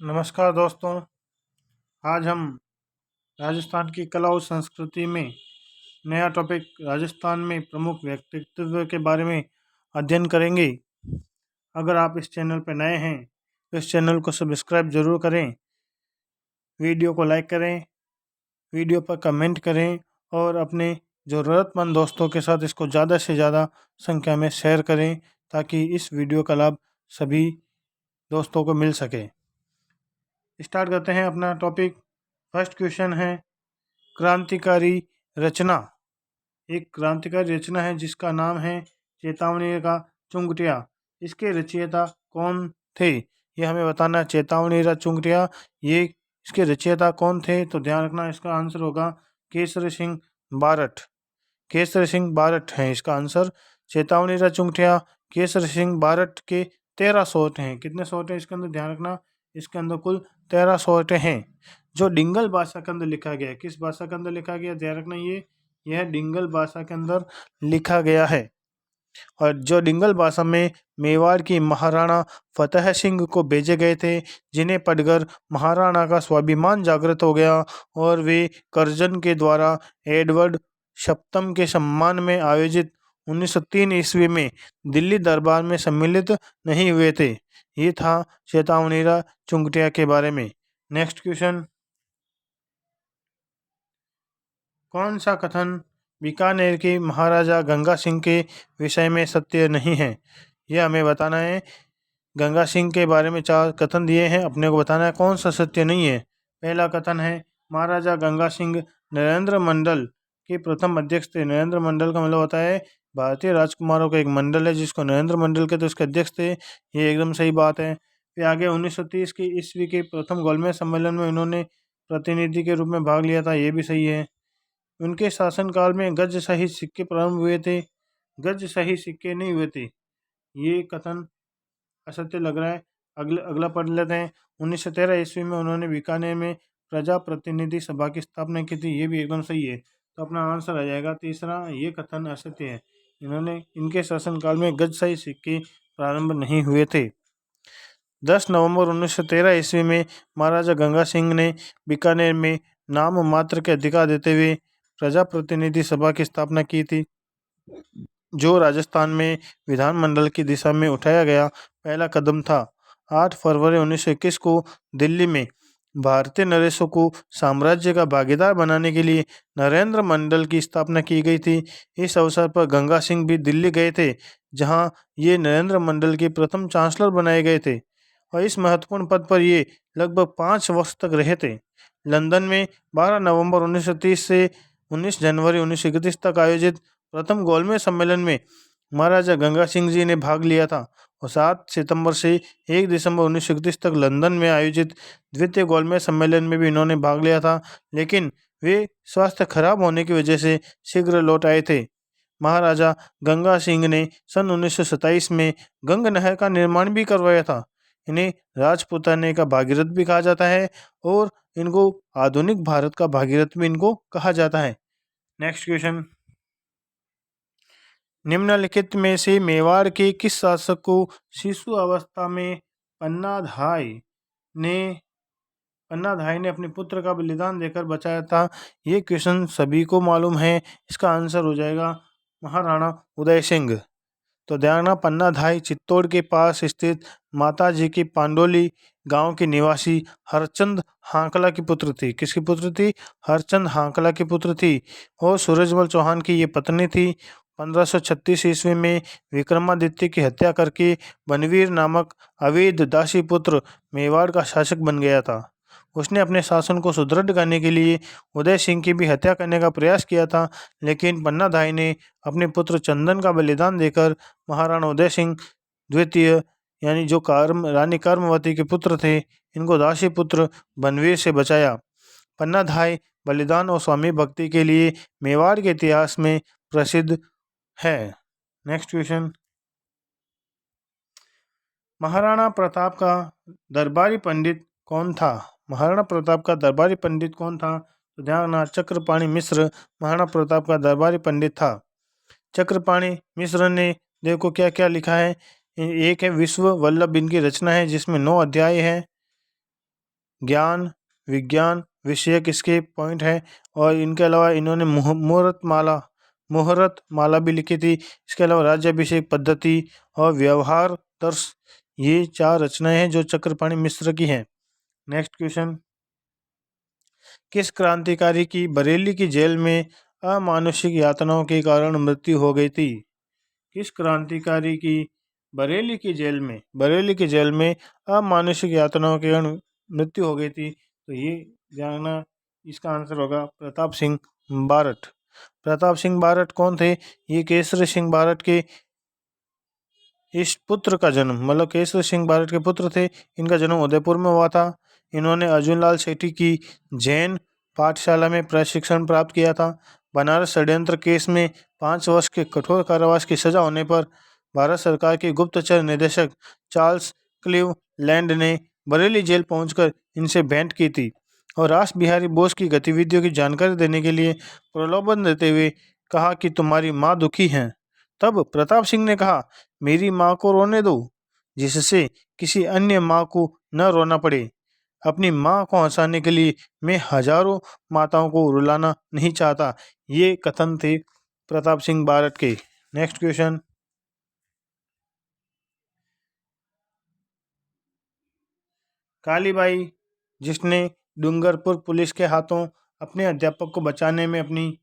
नमस्कार दोस्तों। आज हम राजस्थान की कला और संस्कृति में नया टॉपिक राजस्थान में प्रमुख व्यक्तित्व के बारे में अध्ययन करेंगे। अगर आप इस चैनल पर नए हैं तो इस चैनल को सब्सक्राइब जरूर करें, वीडियो को लाइक करें, वीडियो पर कमेंट करें और अपने ज़रूरतमंद दोस्तों के साथ इसको ज़्यादा से ज़्यादा संख्या में शेयर करें ताकि इस वीडियो का लाभ सभी दोस्तों को मिल सके। स्टार्ट करते हैं अपना टॉपिक। फर्स्ट क्वेश्चन है क्रांतिकारी रचना। एक क्रांतिकारी रचना है जिसका नाम है चेतावनी का चुंगटिया। इसके रचयिता कौन थे ये हमें बताना है। चेतावनी का चुंगटिया ये इसके रचयिता कौन थे? तो ध्यान रखना इसका आंसर होगा केसरी सिंह बारठ। केसरी सिंह बारठ है इसका आंसर। चेतावनी का चुंगटिया केसरी सिंह बारठ के 13 सोट हैं। कितने सोट हैं इसके अंदर? ध्यान रखना इसके अंदर कुल 13 सोट हैं जो डिंगल भाषा के अंदर लिखा गया है। किस भाषा के अंदर लिखा गया? ध्यान रखना यह डिंगल भाषा के अंदर लिखा गया है। और जो डिंगल भाषा में मेवाड़ की महाराणा फतेह सिंह को भेजे गए थे, जिन्हें पढ़कर महाराणा का स्वाभिमान जागृत हो गया और वे कर्जन के द्वारा एडवर्ड सप्तम के सम्मान में आयोजित 1903 ईस्वी में दिल्ली दरबार में सम्मिलित नहीं हुए थे। ये था चेतावनीरा चुंगटिया के बारे में। नेक्स्ट क्वेश्चन, कौन सा कथन बीकानेर के महाराजा गंगा सिंह के विषय में सत्य नहीं है? यह हमें बताना है। गंगा सिंह के बारे में 4 कथन दिए हैं, अपने को बताना है कौन सा सत्य नहीं है। पहला कथन है महाराजा गंगा सिंह नरेंद्र मंडल के प्रथम अध्यक्ष थे। नरेंद्र मंडल का मतलब होता है भारतीय राजकुमारों का एक मंडल है जिसको नरेंद्र मंडल के, तो उसके अध्यक्ष थे। ये एकदम सही बात है। फिर आगे 1930 की ईस्वी के प्रथम गोलमेज सम्मेलन में उन्होंने प्रतिनिधि के रूप में भाग लिया था। ये भी सही है। उनके शासनकाल में गज सहित सिक्के प्रारंभ हुए थे। गज सहित सिक्के नहीं हुए थे, ये कथन असत्य लग रहा है। अगला पढ़ लेते हैं। 1913 ईस्वी में उन्होंने बीकानेर में प्रजा प्रतिनिधि सभा की स्थापना की थी। ये भी एकदम सही है। तो अपना आंसर आ जाएगा तीसरा, ये कथन असत्य है। इनके शासनकाल में गज सहित सिक्के प्रारंभ नहीं हुए थे। 10 नवंबर 1913 ईस्वी में महाराजा गंगा सिंह ने बीकानेर में नाम मात्र के अधिकार देते हुए प्रजा प्रतिनिधि सभा की स्थापना की थी, जो राजस्थान में विधानमंडल की दिशा में उठाया गया पहला कदम था। 8 फरवरी 1921 को दिल्ली में भारतीय नरेशों को साम्राज्य का भागीदार बनाने के लिए नरेंद्र मंडल की स्थापना की गई थी। इस अवसर पर गंगा सिंह भी दिल्ली गए थे, जहां ये नरेंद्र मंडल के प्रथम चांसलर बनाए गए थे और इस महत्वपूर्ण पद पर ये लगभग 5 वर्ष तक रहे थे। लंदन में 12 नवंबर 1930 से 19 जनवरी 1931 तक आयोजित प्रथम गोलमेज सम्मेलन में महाराजा गंगा सिंह जी ने भाग लिया था और 7 सितंबर से 1 दिसंबर 1931 तक लंदन में आयोजित द्वितीय गोलमेज सम्मेलन में भी इन्होंने भाग लिया था, लेकिन वे स्वास्थ्य खराब होने की वजह से शीघ्र लौट आए थे। महाराजा गंगा सिंह ने सन 1927 में गंग नहर का निर्माण भी करवाया था। इन्हें राजपुताने का भागीरथ भी कहा जाता है और इनको आधुनिक भारत का भागीरथ भी इनको कहा जाता है। नेक्स्ट क्वेश्चन, निम्नलिखित में से मेवाड़ के किस शासक को शिशु अवस्था में पन्नाधाय ने अपने पुत्र का बलिदान देकर बचाया था? ये क्वेश्चन सभी को मालूम है। इसका आंसर हो जाएगा महाराणा उदय सिंह। तो ध्यान रखना, पन्नाधाय चित्तौड़ के पास स्थित माताजी की पांडोली गांव की निवासी हरचंद हांकला की पुत्र थी। किसकी पुत्र थी? हरचंद हांकला की पुत्र थी और सूरजमल चौहान की ये पत्नी थी। 1536 ईस्वी में विक्रमादित्य की हत्या करके बनवीर नामक अवैध दासी पुत्र मेवाड़ का शासक बन गया था। उसने अपने शासन को सुदृढ़ करने के लिए उदय सिंह की भी हत्या करने का प्रयास किया था, लेकिन पन्नाधाय ने अपने पुत्र चंदन का बलिदान देकर महाराणा उदय सिंह द्वितीय यानी जो रानी कर्मवती के पुत्र थे, इनको दासी पुत्र बनवीर से बचाया। पन्नाधाय बलिदान और स्वामी भक्ति के लिए मेवाड़ के इतिहास में प्रसिद्ध है। नेक्स्ट क्वेश्चन, महाराणा प्रताप का दरबारी पंडित कौन था? महाराणा प्रताप का दरबारी पंडित कौन था? तो ध्यान रखना, चक्रपाणी मिश्र महाराणा प्रताप का दरबारी पंडित था। चक्रपाणी मिश्र ने देखो क्या क्या लिखा है। एक है विश्व वल्लभ, इनकी रचना है जिसमें 9 अध्याय हैं। ज्ञान विज्ञान विषयक इसके पॉइंट है। और इनके अलावा इन्होंने मुहूर्त माला भी लिखी थी। इसके अलावा राज्याभिषेक पद्धति और व्यवहार दर्श, ये 4 रचनाएं हैं जो चक्रपाणि मिश्र की हैं। नेक्स्ट क्वेश्चन, किस क्रांतिकारी की बरेली की जेल में अमानुषिक यातनाओं के कारण मृत्यु हो गई थी? किस क्रांतिकारी की बरेली की जेल में अमानुषिक यातनाओं के कारण मृत्यु हो गई थी? तो ये जानना, इसका आंसर होगा प्रताप सिंह बारट। प्रताप सिंह बारट कौन थे? ये केसरी सिंह बारट के इस पुत्र का जन्म, मतलब केसरी सिंह बारट के पुत्र थे। इनका जन्म उदयपुर में हुआ था। इन्होंने अर्जुन लाल सेठी की जैन पाठशाला में प्रशिक्षण प्राप्त किया था। बनारस षड्यंत्र केस में 5 वर्ष के कठोर कारावास की सजा होने पर भारत सरकार के गुप्तचर निदेशक चार्ल्स क्लीवलैंड ने बरेली जेल पहुंचकर इनसे भेंट की थी और रास बिहारी बोस की गतिविधियों की जानकारी देने के लिए प्रलोभन देते हुए कहा कि तुम्हारी माँ दुखी हैं। तब प्रताप सिंह ने कहा, मेरी माँ को रोने दो, जिससे किसी अन्य माँ को न रोना पड़े। अपनी माँ को हंसाने के लिए मैं हजारों माताओं को रुलाना नहीं चाहता। ये कथन थे प्रताप सिंह बारट के। नेक्स्ट क्वेश्चन, कालीबाई जिसने डूंगरपुर पुलिस के हाथों अपने अध्यापक को बचाने में अपनी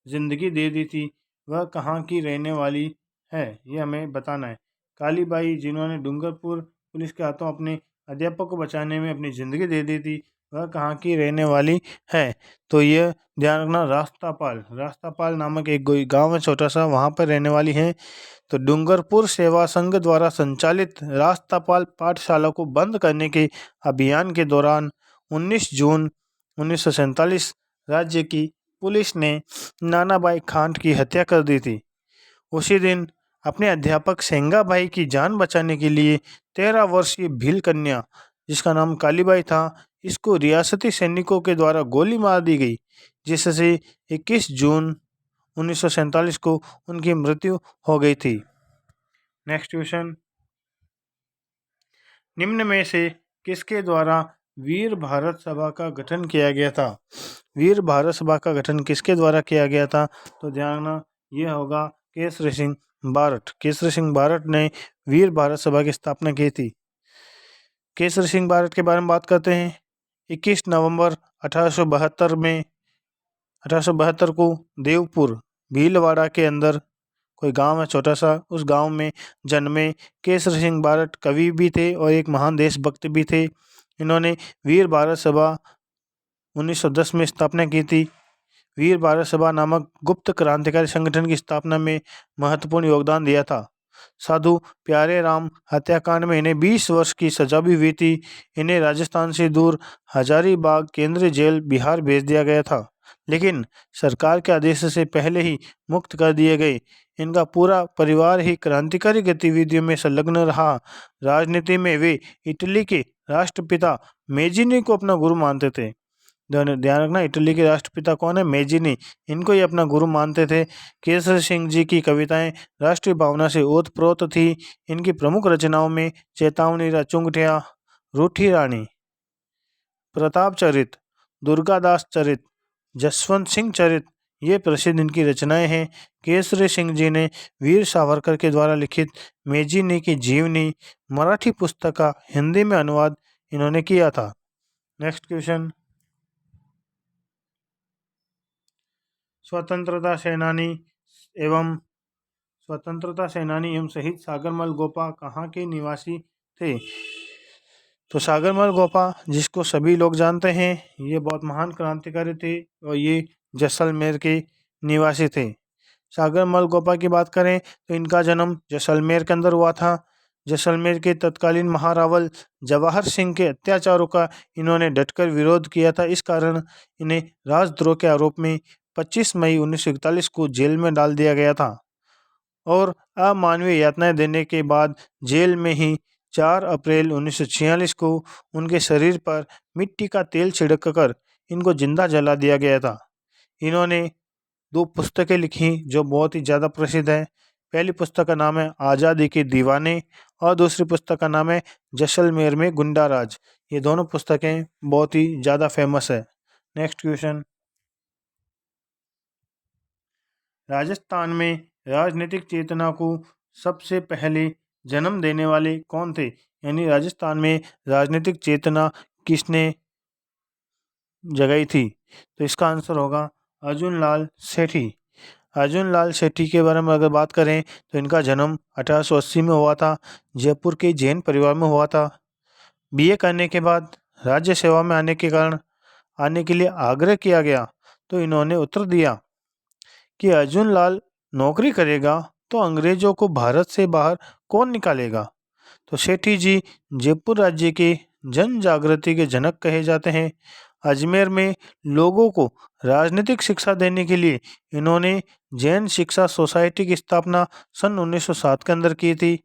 जिंदगी दे दी थी, वह कहाँ की रहने वाली है? ये हमें बताना है। कालीबाई जिन्होंने डूंगरपुर पुलिस के हाथों अपने अध्यापक को बचाने में अपनी जिंदगी दे दी थी, वह कहाँ की रहने वाली है? तो यह ध्यान रखना, रास्तापाल नामक एक गांव है छोटा सा, वहाँ पर रहने वाली हैं। तो डूंगरपुर सेवा संघ द्वारा संचालित रास्तापाल पाठशाला को बंद करने के अभियान के दौरान 19 जून 1947 राज्य की पुलिस ने नानाबाई खांड की हत्या कर दी थी। उसी दिन अपने अध्यापक सेंगाबाई की जान बचाने के लिए 13 वर्षीय भील कन्या, जिसका नाम कालीबाई था, इसको रियासती सैनिकों के द्वारा गोली मार दी गई, जिससे 21 जून 1947 को उनकी मृत्यु हो गई थी। नेक्स्ट क्वेश्चन, निम्न में से किसके द्वारा वीर भारत सभा का गठन किया गया था? वीर भारत सभा का गठन किसके द्वारा किया गया था? तो ध्यान रखना, यह होगा केसरी सिंह बारट। केसरी सिंह बारट ने वीर भारत सभा की स्थापना की थी। केसरी सिंह बारट के बारे में बात करते हैं। 21 नवंबर 1872 को देवपुर भीलवाड़ा के अंदर कोई गांव है छोटा सा, उस गांव में जन्मे केसरी सिंह बारट कवि भी थे और एक महान देशभक्त भी थे। इन्होंने वीर भारत सभा 1910 में स्थापना की थी। वीर भारत सभा नामक गुप्त क्रांतिकारी संगठन की स्थापना में महत्वपूर्ण योगदान दिया था। साधु प्यारे राम हत्याकांड में इन्हें 20 वर्ष की सजा भी हुई थी। इन्हें राजस्थान से दूर हजारीबाग केंद्रीय जेल बिहार भेज दिया गया था, लेकिन सरकार के आदेश से पहले ही मुक्त कर दिए गए। इनका पूरा परिवार ही क्रांतिकारी गतिविधियों में संलग्न रहा। राजनीति में वे इटली के राष्ट्रपिता मेजिनी को अपना गुरु मानते थे। ध्यान रखना, इटली के राष्ट्रपिता कौन है? मेजिनी। इनको ही अपना गुरु मानते थे। केसरी सिंह जी की कविताएं राष्ट्रीय भावना से ओतप्रोत थी। इनकी प्रमुख रचनाओं में चेतावनी, चुंगठिया, रूठी रानी, प्रताप चरित, दुर्गादास चरित, जसवंत सिंह चरित, ये प्रसिद्ध इनकी रचनाएं हैं। केसरी सिंह जी ने वीर सावरकर के द्वारा लिखित मेजिनी की जीवनी मराठी पुस्तक का हिंदी में अनुवाद इन्होंने किया था। नेक्स्ट क्वेश्चन, स्वतंत्रता सेनानी एवं शहीद सागरमल गोपा कहाँ के निवासी थे? तो सागरमल गोपा, जिसको सभी लोग जानते हैं, ये बहुत महान क्रांतिकारी थे और ये जैसलमेर के निवासी थे। सागरमल गोपा की बात करें तो इनका जन्म जैसलमेर के अंदर हुआ था। जैसलमेर के तत्कालीन महारावल जवाहर सिंह के अत्याचारों का इन्होंने डटकर विरोध किया था। इस कारण इन्हें राजद्रोह के आरोप में 25 मई 1941 को जेल में डाल दिया गया था और अमानवीय यातनाएं देने के बाद जेल में ही 4 अप्रैल 1946 को उनके शरीर पर मिट्टी का तेल छिड़ककर इनको जिंदा जला दिया गया था। इन्होंने 2 पुस्तकें लिखी जो बहुत ही ज़्यादा प्रसिद्ध हैं। पहली पुस्तक का नाम है आज़ादी के दीवाने और दूसरी पुस्तक का नाम है जैसलमेर में गुंडा राज। ये दोनों पुस्तकें बहुत ही ज़्यादा फेमस है। नेक्स्ट क्वेश्चन, राजस्थान में राजनीतिक चेतना को सबसे पहले जन्म देने वाले कौन थे? यानी राजस्थान में राजनीतिक चेतना किसने जगाई थी? तो इसका आंसर होगा अर्जुन लाल सेठी। अर्जुन लाल सेठी के बारे में अगर बात करें तो इनका जन्म 1880 में हुआ था। जयपुर के जैन परिवार में हुआ था। बीए करने के बाद राज्य सेवा में आने के लिए आग्रह किया गया तो इन्होंने उत्तर दिया कि अर्जुन लाल नौकरी करेगा तो अंग्रेजों को भारत से बाहर कौन निकालेगा। तो सेठी जी जयपुर राज्य के जन जागृति के जनक कहे जाते हैं। अजमेर में लोगों को राजनीतिक शिक्षा देने के लिए इन्होंने जैन शिक्षा सोसाइटी की स्थापना सन 1907 के अंदर की थी।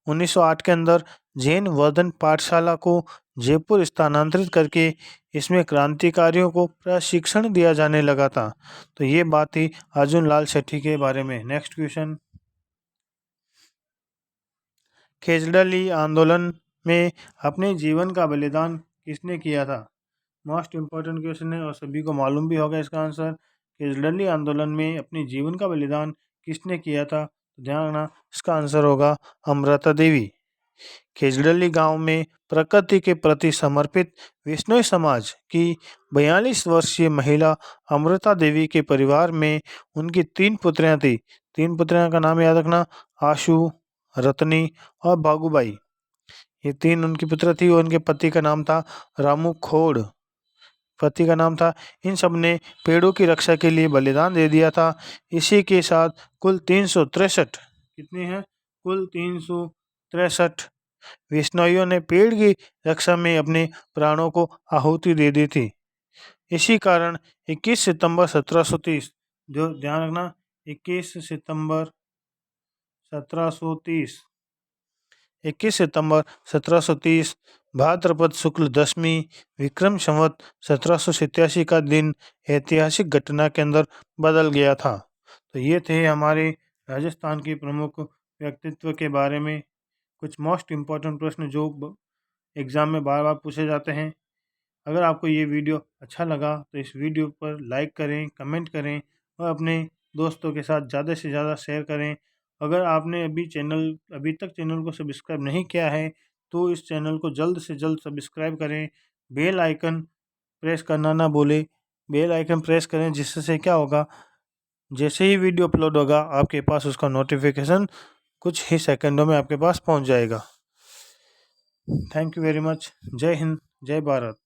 1908 के अंदर जैन वर्धन पाठशाला को जयपुर स्थानांतरित करके इसमें क्रांतिकारियों को प्रशिक्षण दिया जाने लगा था। तो ये बात थी अर्जुन लाल सेठी के बारे में। नेक्स्ट क्वेश्चन, खेजड़ली आंदोलन में अपने जीवन का बलिदान किसने किया था? मोस्ट इम्पोर्टेंट क्वेश्चन है और सभी को मालूम भी होगा इसका आंसर। खेजड़ली आंदोलन में अपने जीवन का बलिदान किसने किया था? ध्यान रखना, इसका आंसर होगा अमृता देवी। खेजड़ली गांव में प्रकृति के प्रति समर्पित विश्नोई समाज की 42 वर्षीय महिला अमृता देवी के परिवार में उनकी 3 पुत्रियां थी। 3 पुत्रियां का नाम याद रखना, आशु, रत्नी और भागुबाई। ये 3 उनकी पुत्र थी और उनके पति का नाम था रामू खोड़। पति का नाम था। इन सब ने पेड़ों की रक्षा के लिए बलिदान दे दिया था। इसी के साथ कुल 363 कितनी है? कुल 363 विश्नोइयों ने पेड़ की रक्षा में अपने प्राणों को आहुति दे दी थी। इसी कारण 21 सितंबर 1730, जो ध्यान रखना 21 सितंबर 1730, 21 सितंबर 1730 भाद्रपद शुक्ल दशमी विक्रम संवत 1787 का दिन ऐतिहासिक घटना के अंदर बदल गया था। तो ये थे हमारे राजस्थान के प्रमुख व्यक्तित्व के बारे में कुछ मोस्ट इम्पॉर्टेंट प्रश्न जो एग्ज़ाम में बार बार पूछे जाते हैं। अगर आपको ये वीडियो अच्छा लगा तो इस वीडियो पर लाइक करें, कमेंट करें और अपने दोस्तों के साथ ज़्यादा से ज़्यादा शेयर करें। अगर आपने अभी तक चैनल को सब्सक्राइब नहीं किया है तो इस चैनल को जल्द से जल्द सब्सक्राइब करें। बेल आइकन प्रेस करना ना भूलें। बेल आइकन प्रेस करें, जिससे क्या होगा, जैसे ही वीडियो अपलोड होगा आपके पास उसका नोटिफिकेशन कुछ ही सेकंडों में आपके पास पहुंच जाएगा। Thank you very much. जय हिंद, जय भारत।